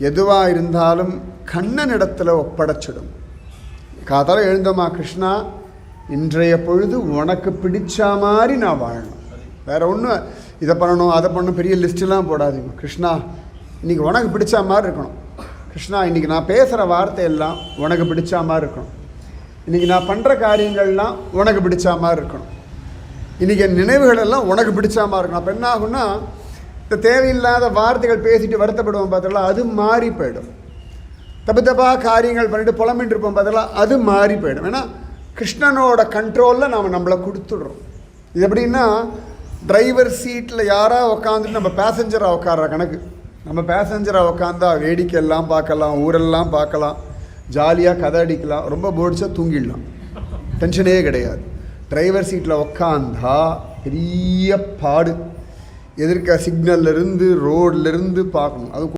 எதுவாக இருந்தாலும் கண்ணனிடத்தில் ஒப்படைச்சிடும். காத்தால எழுந்தோமா, கிருஷ்ணா இன்றைய பொழுது உனக்கு பிடிச்ச மாதிரி நான் வாழணும், வேறு ஒன்றும் இதை பண்ணணும் அதை பண்ணணும் பெரிய லிஸ்ட்டெலாம் போடாதீங்க. கிருஷ்ணா இன்றைக்கி உனக்கு பிடிச்ச மாதிரி இருக்கணும். கிருஷ்ணா இன்றைக்கி நான் பேசுகிற வார்த்தையெல்லாம் உனக்கு பிடிச்ச மாதிரி இருக்கணும். இன்றைக்கி நான் பண்ணுற காரியங்கள்லாம் உனக்கு பிடிச்ச மாதிரி இருக்கணும். இன்றைக்கி என் நினைவுகள் எல்லாம் உனக்கு பிடிச்ச மாதிரி இருக்கணும். அப்போ என்ன ஆகுன்னா, இந்த தேவையில்லாத வார்த்தைகள் பேசிட்டு வருத்தப்படுவோம் பார்த்தீங்களா, அது மாறி போயிடும். தப்பு தப்பாக காரியங்கள் பண்ணிட்டு புலம்பின்னு இருப்போம் பார்த்தீங்களா, அது மாறி போயிடும். ஏன்னா கிருஷ்ணனோட கண்ட்ரோலில் நாம் நம்மளை கொடுத்துடுறோம். இது எப்படின்னா, டிரைவர் சீட்டில் யாராக உட்காந்துட்டு நம்ம பேசஞ்சராக உட்கார்ற கணக்கு. நம்ம பேசஞ்சராக உட்காந்தா வேடிக்கை எல்லாம் பார்க்கலாம், ஊரெல்லாம் பார்க்கலாம், ஜாலியாக கதை அடிக்கலாம், ரொம்ப போடிச்சா தூங்கிடலாம், டென்ஷனே கிடையாது. டிரைவர் சீட்டில் உட்காந்தா பெரிய பாடு, எதிர்க்க சிக்னல்லேருந்து ரோட்லேருந்து பார்க்கணும். அது